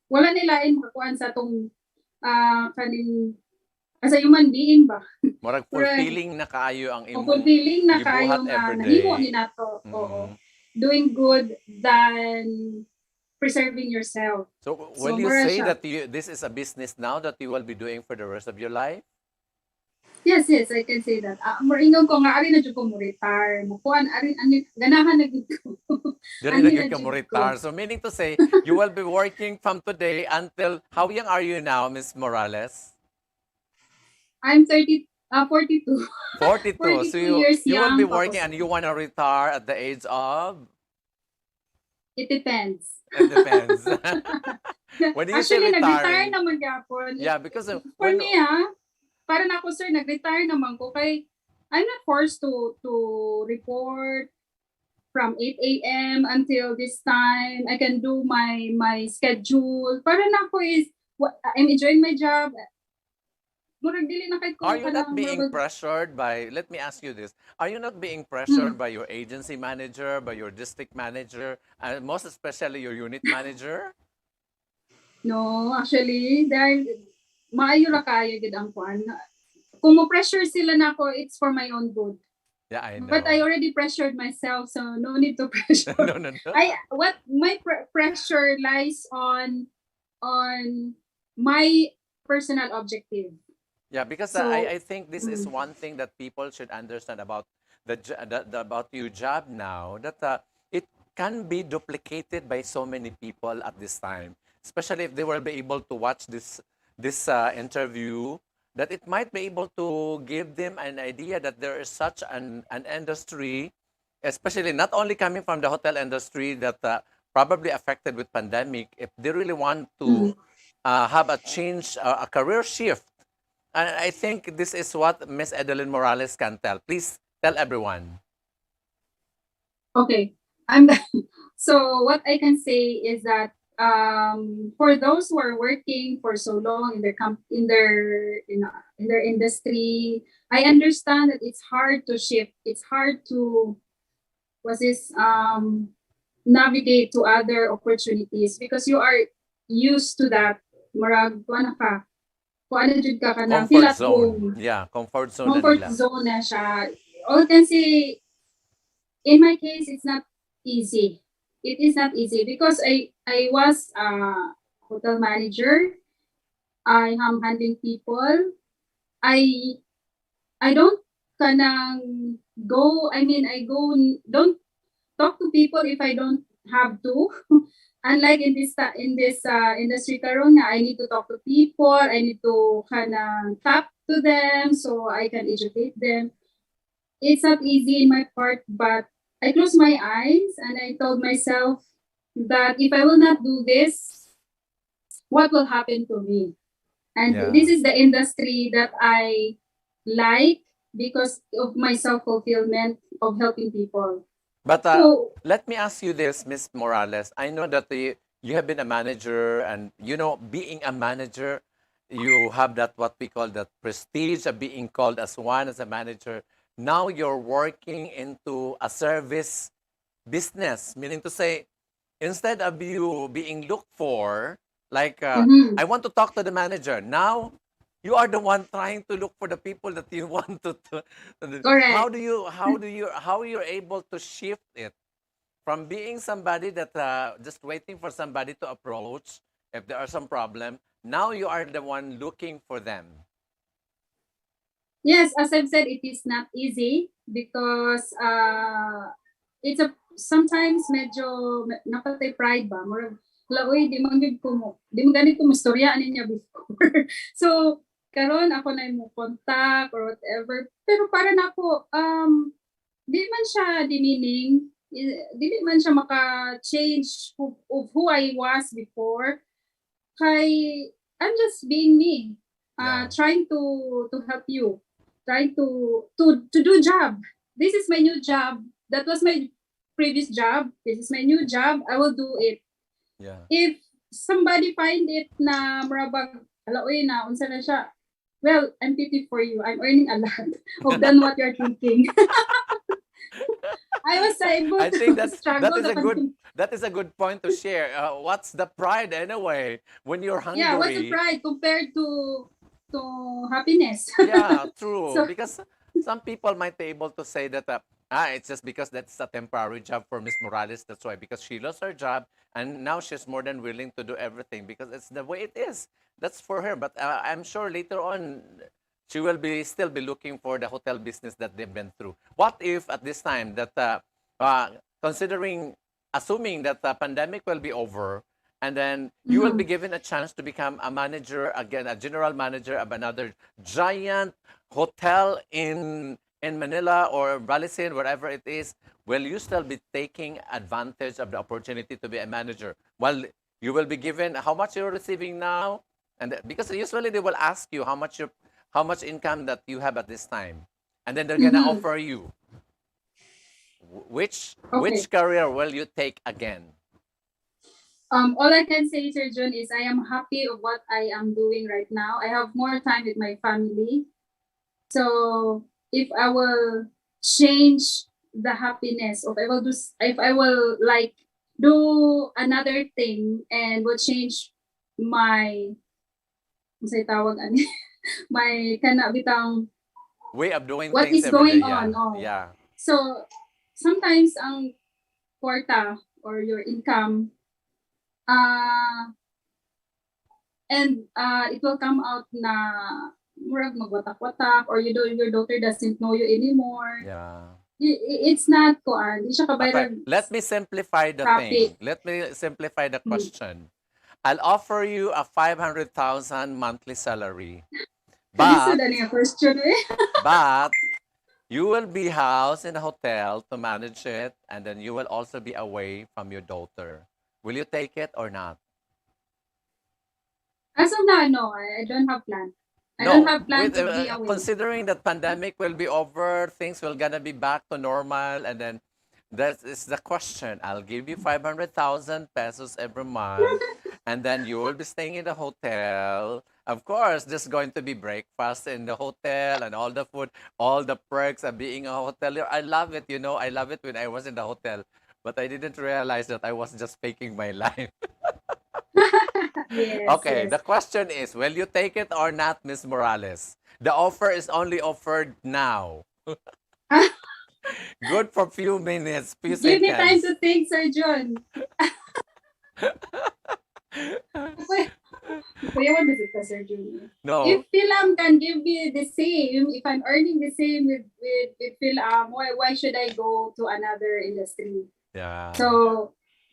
wala nilain makakuan sa atong kaning as a human being ba. Murag fulfilling na kaayo ang imong Fulfilling na gibuhat kayo nga every nahimo day. ni nato. Oo. Doing good than preserving yourself. So So, will you mura say siya. that this is a business now that you will be doing for the rest of your life? Yes, I can say that. Moringon ko nga ari na jud ko mo retire. Mukuan ari ani ganahan na gid ko. Dili Ani na na gyud ka jud mo ko. retire. So meaning to say, you will be working from today until, how young are you now, Miss Morales? I'm 42. 42. So 42 years you will young be pa ko, working and sir. you want to retire at the age of? It depends. It depends. When you say Actually, nag-retire retiring, naman gapon. yeah, because For me para na ako sir, nag-retire naman ko kay I'm not forced to report from 8 a.m. until this time. I can do my schedule. Para na ako is, I'm enjoying my job. Murag dili na kay ko Are you not kanang being murag pressured by, let me ask you this, are you not being hmm. pressured by your agency manager, by your district manager, and most especially your unit manager? No, actually, dahil maayo ra kayo gid ang kuan. Kung mo pressure sila nako, it's for my own good. Yeah, I But I know. already pressured myself, so no need to pressure. No, no, no. I what my pressure lies on my personal objective. Yeah, because So, I think this is mm, one thing that people should understand about about your job now, that it can be duplicated by so many people at this time, especially if they will be able to watch this interview, that it might be able to give them an idea that there is such an industry, especially not only coming from the hotel industry, that probably affected with pandemic. If they really want to mm, have a change, a career shift, and I think this is what Miss Edelyn Morales can tell. Please tell everyone. okay. I'm so what I can say is that for those who are working for so long in their in their industry, I understand that it's hard to shift. It's hard to was this navigate to other opportunities because you are used to that. Marag kuan ka. Kuan na jud ka kanang feel Comfort at zone. home. Yeah, comfort zone na Comfort nila. zone na siya. All I can say, in my case, it's not easy. It is not easy because I was a hotel manager. I am handling people. I I don't kanang go. I mean, I go don't talk to people if I don't have to. Unlike in this industry karon nga, I need to talk to people. I need to kanang talk to them so I can educate them. It's not easy in my part, but I closed my eyes and I told myself that if I will not do this, what will happen to me? And this Yeah. is the industry that I like because of my self fulfillment of helping people. But So, let me ask you this, Miss Morales. I know that you have been a manager, and being a manager, you have that what we call that prestige of being called as one as a manager. Now you're working into a service business, meaning to say, instead of you being looked for, like mhm, I want to talk to the manager. Now you are the one trying to look for the people that you want how correct. do you how you're able to shift it from being somebody that just waiting for somebody to approach if there are some problem. Now you are the one looking for them. Yes, as I've said, it is not easy because it's a sometimes medyo napatay pride ba. Murag, laoy, di man gid ko mo, di man ganit ko mostoryaan niya before. So, karon ako na mo contact or whatever. Pero para na ako, di man siya demeaning, di man siya maka-change of who I was before. Kay, I'm just being me, Yeah. trying to help you, trying to do job. This is my new job. That was my previous job. This is my new job. I will do it. Yeah. If somebody find it na marabag alaoy na unsa na siya, well, I'm pity for you. I'm earning a lot of than what you're thinking. I was able I think to that struggle is the a good point to share. What's the pride anyway when you're yeah, what's the hungry? pride compared to happiness? Yeah, true. So Because some people might be able to say that it's just because that's a temporary job for Miss Morales. That's why, because she lost her job and now she's more than willing to do everything because it's the way it is. That's for her. But I'm sure later on she will be still be looking for the hotel business that they've been through. What if at this time that uh, considering assuming that the pandemic will be over, and then you will be mhm. given a chance to become a manager again, a general manager of another giant hotel in Manila or Balisin, wherever it is. Will you still be taking advantage of the opportunity to be a manager? Well, you will be given how much you're receiving now, and because usually they will ask you how much income that you have at this time, and then they're gonna Mhm. offer you. Which Okay. career will you take again? All I can say, Sir Jun, is I am happy of what I am doing right now. I have more time with my family. So if I will change the happiness, or if I will like do another thing and will change my, say tawag ani, my kana bitang Way of doing what things is every day. going Yeah, on. Oh, yeah. so sometimes ang kwarta or your income, uh and it will come out na murag magwatak-watak, or your daughter doesn't know you anymore. Yeah. It's not kuan, di siya Okay, kabayran let me simplify the topic. thing. Let me simplify the Hmm. question. I'll offer you a 500,000 monthly salary, Kalisod but ani nga question eh. but you will be housed in a hotel to manage it, and then you will also be away from your daughter. Will you take it or not? As of now, no, I don't have plan. I don't No, have plan with to be away. considering that pandemic will be over, things will gonna be back to normal, and then that is the question. I'll give you 500,000 pesos every month, and then you will be staying in the hotel. Of course, there's going to be breakfast in the hotel and all the food, all the perks of being a hotelier. I love it, you know. I love it when I was in the hotel, but I didn't realize that I was just faking my life. Yes, Okay, yes. the question is, will you take it or not, Miss Morales? The offer is only offered now. Good for few minutes, few Give me time seconds. to think, Sir John. Kuya, what is it, Sir John? If No. Philam can give me the same, if I'm earning the same with Philam, why should I go to another industry? Yeah.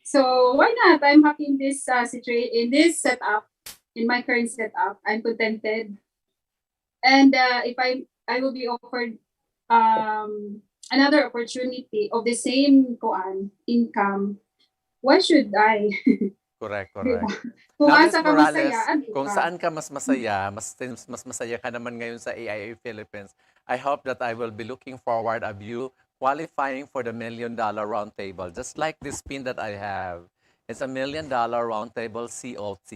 So why not? I'm happy in this situation, in this setup, in my current setup. I'm contented, and if I will be offered another opportunity of the same income, why should I? Correct, Di ba? correct. Kung Now, Miss asa ka masaya, Morales, di kung ba? saan ka mas masaya, mas masaya ka naman ngayon sa AIA Philippines, I hope that I will be looking forward of you qualifying for the $1 million roundtable, just like this pin that I have. It's a $1 million roundtable COT.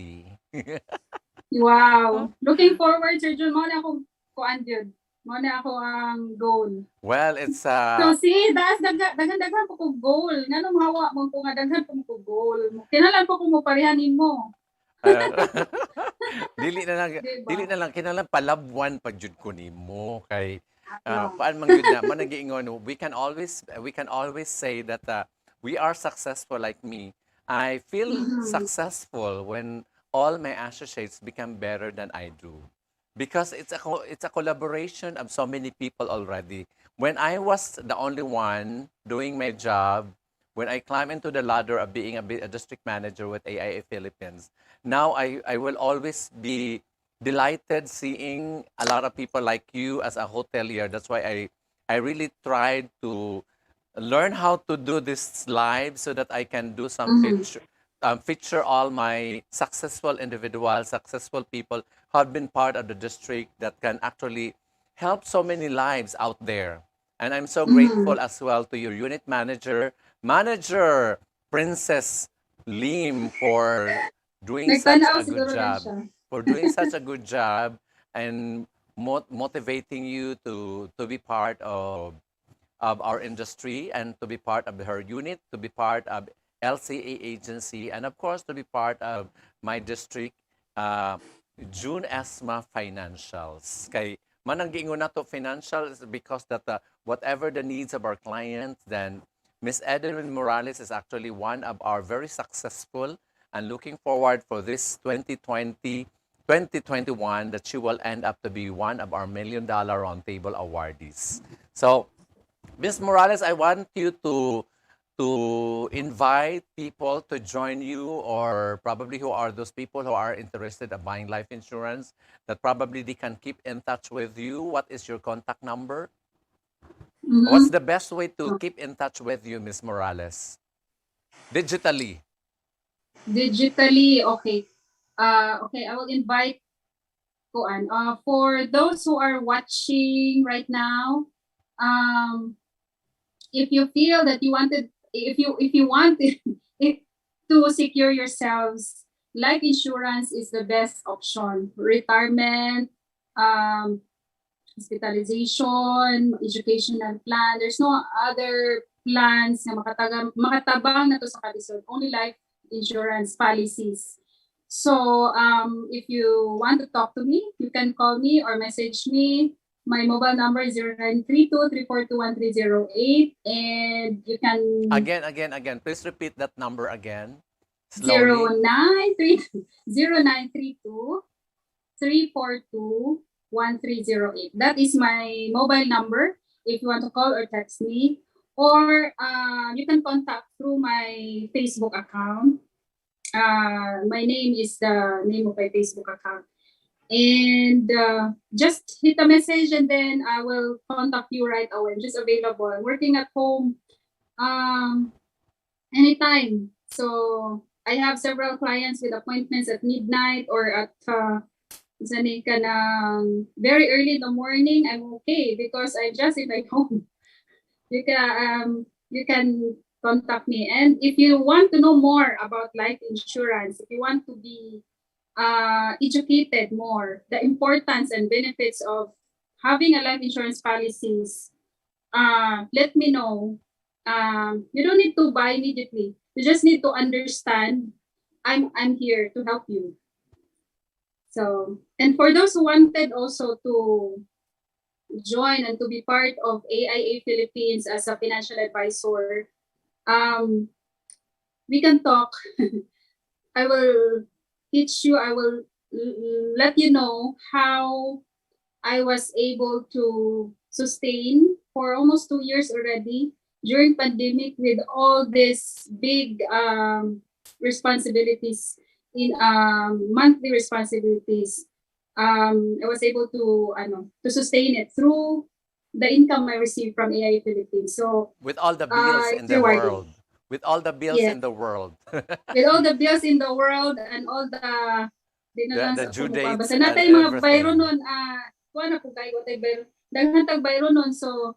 Wow. Looking forward, Sir Jun. Mo na akong kuan yun. Mo na ako ang goal. Well, it's So see, daghan po ko goal. Nga nung hawa mo ko nga daghan po ko goal. Kinalan po ko mo parehanin mo. uh, dili na lang Diba? dili na lang kinalang palabwan pag jud ko nimo kay Yeah. paan man gyud na man nagiingon we can always say that we are successful like me. I feel Mhm. successful when all my associates become better than I do because it's a collaboration of so many people already. When I was the only one doing my job, when I climbed into the ladder of being a district manager with AIA Philippines, now I will always be delighted seeing a lot of people like you as a hotelier. That's why I really tried to learn how to do this live so that I can do some Mhm. feature all my successful individuals, successful people who have been part of the district that can actually help so many lives out there. And I'm so Mhm. grateful as well to your unit manager Princess Lim for doing such Nagtanaw a good siguro lang job, siya. and motivating you to be part of our industry and to be part of her unit, to be part of LCA agency, and of course to be part of my district, uh, June Esma Financials. Kay manang giingon nato financials because that whatever the needs of our clients, then Miss Edelyn Morales is actually one of our very successful and looking forward for this 2020 2021 that she will end up to be one of our $1 million roundtable awardees. So Ms. Morales, I want you to invite people to join you, or probably who are those people who are interested in buying life insurance that probably they can keep in touch with you. What is your contact number? What's Mhm. the best way to keep in touch with you, Ms. Morales? Digitally. Digitally, okay. Okay, I will invite kuan. For those who are watching right now, um if you feel that you wanted, if you want if, to secure yourselves, life insurance is the best option. Retirement, um, hospitalization, educational plan. There's no other plans na makatabang na to sa kalisod. Only life insurance policies. So if you want to talk to me, you can call me or message me. My mobile number is 0932-342-1308, and you can Again. Please repeat that number again. Slowly. 0932 342-1308. That is my mobile number if you want to call or text me. Or you can contact through my Facebook account. My name is the name of my Facebook account. And just hit a message and then I will contact you right away. I'm just available. I'm working at home anytime. So I have several clients with appointments at midnight or at sanay ka ng very early in the morning. I'm okay because I'm just in my home. You can contact me. And if you want to know more about life insurance, if you want to be educated more, the importance and benefits of having a life insurance policies, let me know. You don't need to buy immediately. You just need to understand. I'm here to help you. So, and for those who wanted also to join and to be part of AIA Philippines as a financial advisor, we can talk. I will teach you. I will let you know how I was able to sustain for almost 2 years already during pandemic with all these big responsibilities in monthly responsibilities. I was able to sustain it through the income I received from AI Philippines. So With all the bills in it's the rewarding. world. With all the bills Yeah. in the world. With all the bills in the world and all the di na lang The sa due kumukuha. dates Basta and natay mga bayro everything. nun, kuha na po kayo, watay bayro. Daghan tag bayro nun, so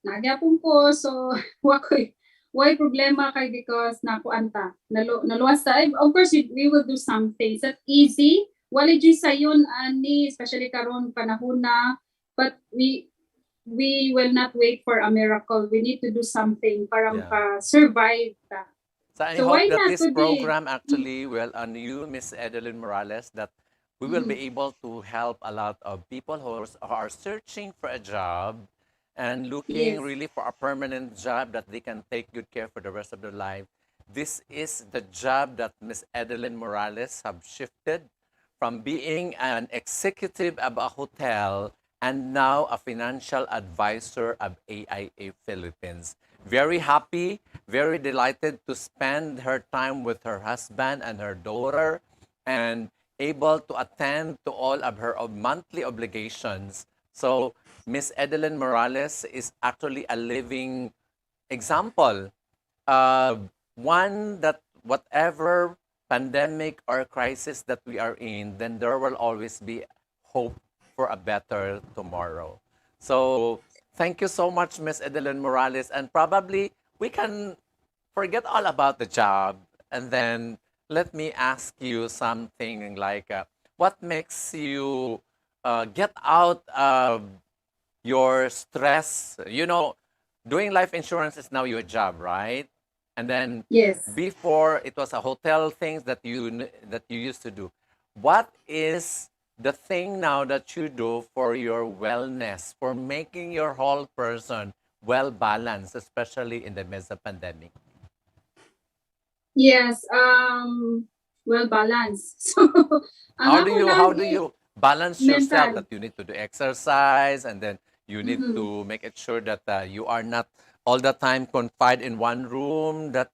nagyapon ko, so why problema kay because nakuanta. Naluwas ta. Of course, we will do something. It's not easy. Wala dyan sa yun, ani, especially karon panahon na, but we will not wait for a miracle. We need to do something para Yeah. survive ta. So I So hope why that not this today? program actually will, on you, Miss Edelyn Morales, that we will be able to help a lot of people who are searching for a job and looking Yes. really for a permanent job that they can take good care for the rest of their life. This is the job that Miss Edelyn Morales have shifted from being an executive of a hotel and now a financial advisor of AIA Philippines. Very happy, very delighted to spend her time with her husband and her daughter and able to attend to all of her monthly obligations. So Miss Edelyn Morales is actually a living example. One that whatever pandemic or crisis that we are in, then there will always be hope for a better tomorrow. So thank you so much, Miss Edelyn Morales. And probably we can forget all about the job and then let me ask you something like what makes you get out of your stress? Doing life insurance is now your job, right? And then Yes. before it was a hotel things that you used to do. What is the thing now that you do for your wellness, for making your whole person well balanced, especially in the midst of pandemic? Yes, well balanced. So, ang How do ako you lang how do you balance yourself mental. that you need to do exercise and then you need Mhm. to make it sure that you are not all the time confined in one room that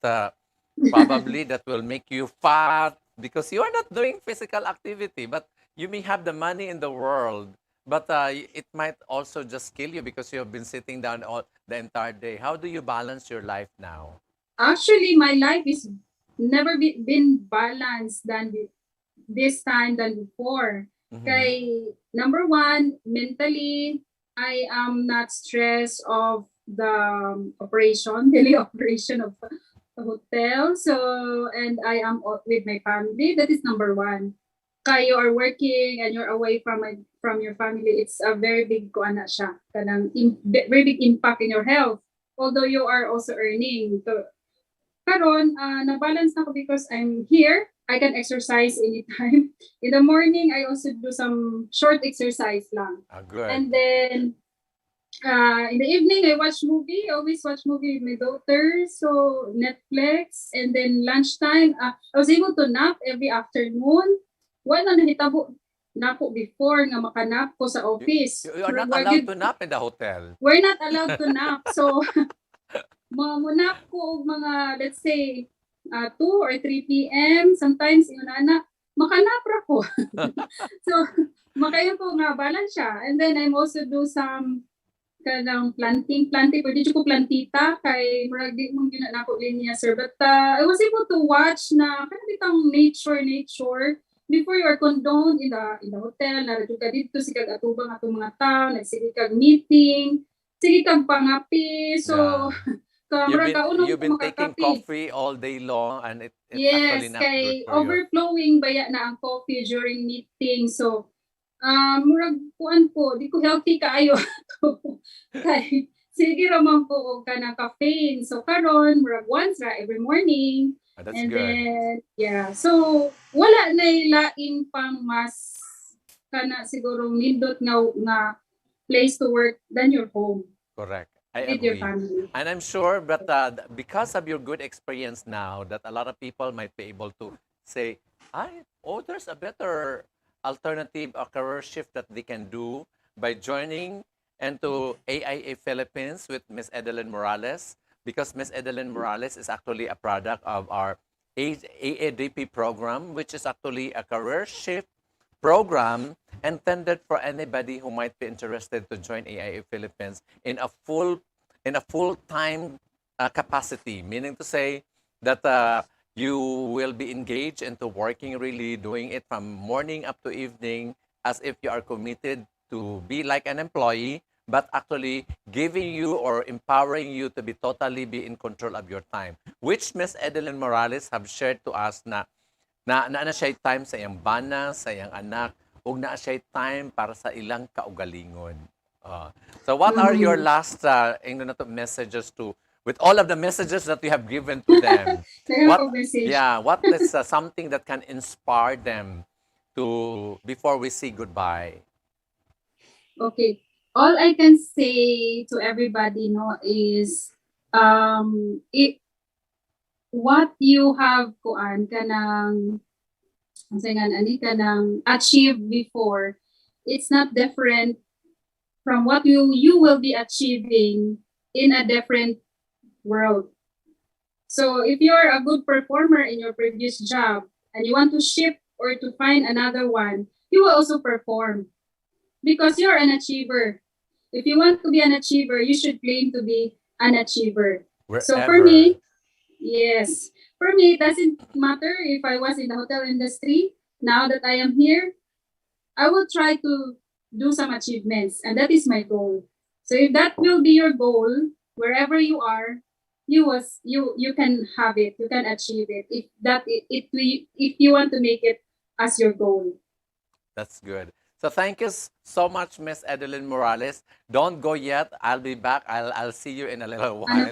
probably that will make you fat because you are not doing physical activity but you may have the money in the world but it might also just kill you because you have been sitting down all the entire day. How do you balance your life now? Actually, my life is never been balanced than this time than before. Mhm. Kay number one, mentally, I am not stressed of the operation, daily operation of the hotel. So, and I am with my family. That is number one. Kayo are working and you're away from your family, it's a very big kuana siya. Very big impact in your health. Although you are also earning. So, karon na-balance na ko because I'm here. I can exercise anytime. In the morning, I also do some short exercise lang. Good. And then in the evening, I watch movie. I always watch movie with my daughter. So Netflix. And then lunchtime, I was able to nap every afternoon. Wala na nahitabo na po before nga makanap ko sa office. You are not allowed to nap in the hotel. We're not allowed to nap. So, munap ko og mga, let's say, 2 or 3 p.m. Sometimes, yun na, makanap ra ko. So, makayo ko nga balance siya. And then, I'm also do some kanang planting, pwede ko plantita, kay murag di mong ginanako linya, sir. But I was able to watch na kanang bitang nature, before you are condoned in the hotel, naradyo ka dito, sikag atubang atong mga tao, nagsige kag meeting, sige kag pangapi, so, You've been taking coffee all day long and it's yes, actually not kay good for you. overflowing baya na ang coffee during meeting, so, murag kuan ko, di ko healthy kaayo. Kay, sige raman ko og kanang caffeine, so karon murag once ra every morning. That's and good. then, yeah. So, wala na laing pang mas kana siguro nindot nga place to work than your home. Correct. I with agree. your family. And I'm sure that because of your good experience now, that a lot of people might be able to say, there's a better alternative or career shift that they can do by joining into AIA Philippines with Miss Edelyn Morales, because Miss Edelyn Morales is actually a product of our AADP program, which is actually a career shift program intended for anybody who might be interested to join AIA Philippines in a full-time capacity, meaning to say that you will be engaged into working, really doing it from morning up to evening as if you are committed to be like an employee, but actually giving you or empowering you to be in control of your time, which Miss Edelyn Morales have shared to us na siya time sa iyang bana, sa iyang anak, ug na siya time para sa ilang kaugalingon. So what are your last messages with all of the messages that you have given to them? What is something that can inspire them before we say goodbye? Okay. All I can say to everybody is what you have kanang achieve before, it's not different from what you will be achieving in a different world. So if you're a good performer in your previous job and you want to shift or to find another one, you will also perform because you're an achiever. If you want to be an achiever, you should claim to be an achiever. Wherever. So for me, yes. For me, it doesn't matter if I was in the hotel industry. Now that I am here, I will try to do some achievements, and that is my goal. So if that will be your goal, wherever you are, you can have it. You can achieve it. If you want to make it as your goal. That's good. So thank you so much, Miss Edelyn Morales. Don't go yet. I'll be back. I'll see you in a little while.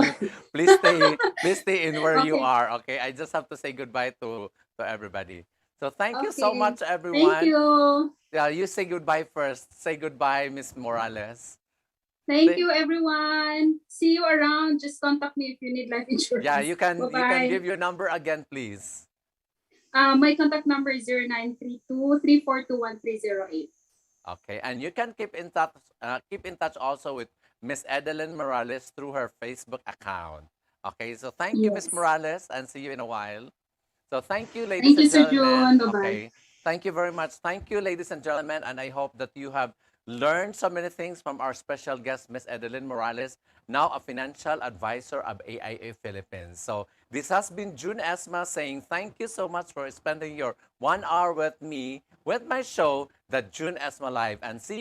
Please stay in where you are. Okay. I just have to say goodbye to everybody. So thank you so much, everyone. Thank you. Yeah, you say goodbye first. Say goodbye, Miss Morales. Thank you, everyone. See you around. Just contact me if you need life insurance. Yeah, you can. Bye-bye. You can give your number again, please. My contact number is 0932-342-1308. Okay, and you can keep in touch also with Miss Edelyn Morales through her Facebook account. Okay, so thank you, Miss Morales, and see you in a while. So thank you, ladies and gentlemen. Jun. Okay, thank you very much. Thank you, ladies and gentlemen, and I hope that you have learned so many things from our special guest, Miss Edelyn Morales, now a financial advisor of AIA Philippines. So this has been Jun Esma saying thank you so much for spending your 1 hour with me, with my show, The Jun Esma Live, and see you